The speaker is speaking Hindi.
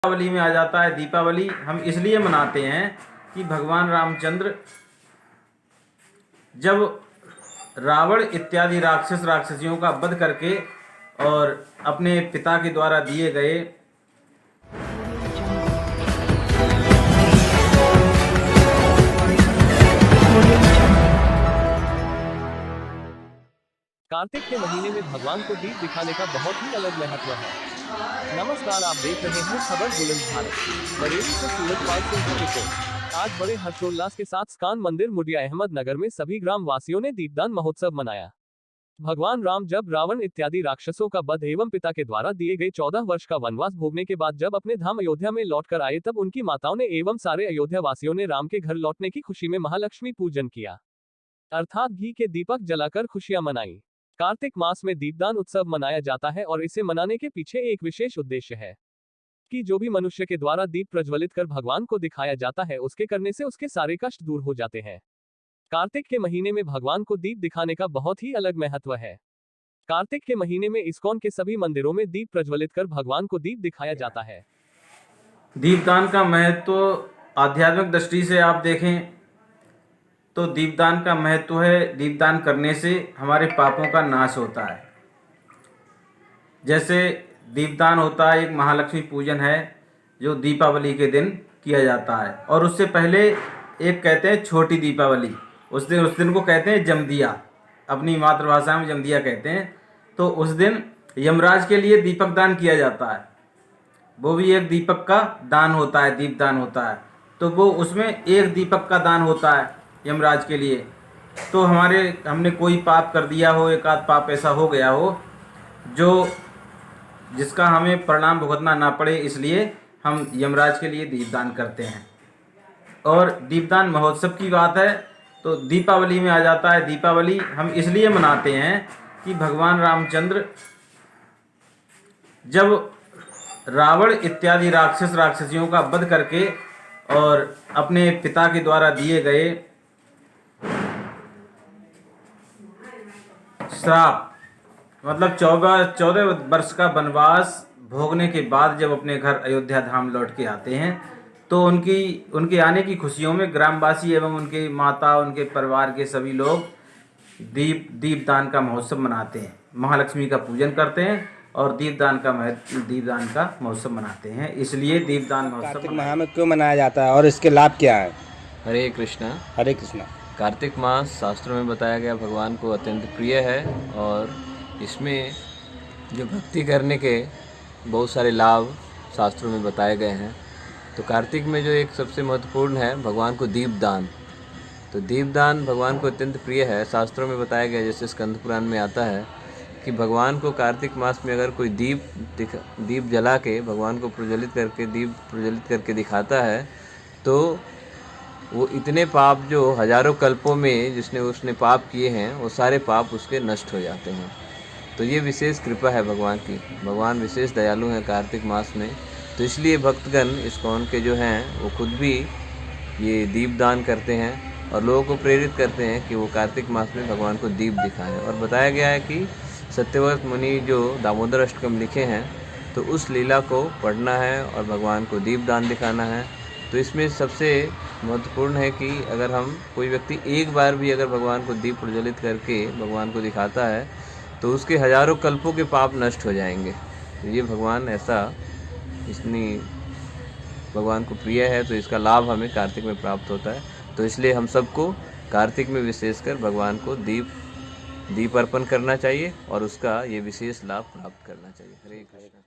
दीपावली में आ जाता है। दीपावली हम इसलिए मनाते हैं कि भगवान रामचंद्र जब रावण इत्यादि राक्षसियों का वध करके और अपने पिता के द्वारा दिए गए कार्तिक के महीने में भगवान को दीप दिखाने का बहुत ही अलग महत्व है। नमस्कार, आप देख रहे हैं खबर बुलंद भारत। बरेली से सूरजपाल सिंह की रिपोर्ट। आज बड़े हर्षोल्लास के साथ स्कान मंदिर मुडिया अहमदनगर में सभी ग्राम वासियों ने दीपदान महोत्सव मनाया। भगवान राम जब रावण इत्यादि राक्षसों का वध एवं पिता के द्वारा दिए गए 14 वर्ष का वनवास भोगने के बाद जब अपने धाम अयोध्या में लौटकर आए, तब उनकी माताओं ने एवं सारे अयोध्या वासियों ने राम के घर लौटने की खुशी में महालक्ष्मी पूजन किया, अर्थात घी के दीपक जलाकर खुशियां मनाई। कार्तिक मास में दीपदान उत्सव मनाया जाता है और इसे मनाने के पीछे एक विशेष उद्देश्य है कि जो भी मनुष्य के द्वारा दीप प्रज्वलित कर भगवान को दिखाया जाता है, उसके करने से उसके सारे कष्ट दूर हो जाते हैं। कार्तिक के महीने में भगवान को दीप दिखाने का बहुत ही अलग महत्व है। कार्तिक के महीने में इस्कॉन के सभी मंदिरों में दीप प्रज्वलित कर भगवान को दीप दिखाया जाता है। दीपदान का महत्व आध्यात्मिक दृष्टि से आप देखें तो दीपदान का महत्व है, दीपदान करने से हमारे पापों का नाश होता है। जैसे दीपदान होता है, एक महालक्ष्मी पूजन है जो दीपावली के दिन किया जाता है, और उससे पहले एक कहते हैं छोटी दीपावली, उस दिन को कहते हैं जमदिया, अपनी मातृभाषा में जमदिया कहते हैं। तो उस दिन यमराज के लिए दीपक दान किया जाता है, वो भी एक दीपक का दान होता है, दीपदान होता है। तो वो उसमें एक दीपक का दान होता है यमराज के लिए। तो हमने कोई पाप कर दिया हो, एक आध पाप ऐसा हो गया हो जिसका हमें परिणाम भुगतना ना पड़े, इसलिए हम यमराज के लिए दीपदान करते हैं। और दीपदान महोत्सव की बात है तो दीपावली में आ जाता है। दीपावली हम इसलिए मनाते हैं कि भगवान रामचंद्र जब रावण इत्यादि राक्षसियों का वध करके और अपने पिता के द्वारा दिए गए श्राप, मतलब 14 वर्ष का वनवास भोगने के बाद जब अपने घर अयोध्या धाम लौट के आते हैं, तो उनके आने की खुशियों में ग्रामवासी एवं उनके माता, उनके परिवार के सभी लोग दीपदान का महोत्सव मनाते हैं, महालक्ष्मी का पूजन करते हैं और दीपदान का महोत्सव मनाते हैं। इसलिए दीपदान महोत्सव कार्तिक माह में क्यों मनाया जाता है और इसके लाभ क्या है? हरे कृष्णा। हरे कृष्णा। कार्तिक मास शास्त्रों में बताया गया भगवान को अत्यंत प्रिय है और इसमें जो भक्ति करने के बहुत सारे लाभ शास्त्रों में बताए गए हैं। तो कार्तिक में जो एक सबसे महत्वपूर्ण है भगवान को दीपदान। तो दीपदान भगवान को अत्यंत प्रिय है। शास्त्रों में बताया गया, जैसे स्कंद पुराण में आता है कि भगवान को कार्तिक मास में अगर कोई दीप जला के भगवान को दीप प्रज्वलित करके दिखाता है, तो वो इतने पाप जो हजारों कल्पों में उसने पाप किए हैं, वो सारे पाप उसके नष्ट हो जाते हैं। तो ये विशेष कृपा है भगवान की। भगवान विशेष दयालु हैं कार्तिक मास में। तो इसलिए भक्तगण इस्कॉन के जो हैं वो खुद भी ये दीपदान करते हैं और लोगों को प्रेरित करते हैं कि वो कार्तिक मास में भगवान को दीप दिखाएं। और बताया गया है कि सत्यव्रत मुनि जो दामोदर अष्टकम लिखे हैं, तो उस लीला को पढ़ना है और भगवान को दीपदान दिखाना है। तो इसमें सबसे महत्वपूर्ण है कि अगर कोई व्यक्ति एक बार भी अगर भगवान को दीप प्रज्वलित करके भगवान को दिखाता है, तो उसके हजारों कल्पों के पाप नष्ट हो जाएंगे। तो ये भगवान इतनी भगवान को प्रिय है, तो इसका लाभ हमें कार्तिक में प्राप्त होता है। तो इसलिए हम सबको कार्तिक में विशेषकर भगवान को दीप अर्पण करना चाहिए और उसका ये विशेष लाभ प्राप्त करना चाहिए। हरे कृष्ण।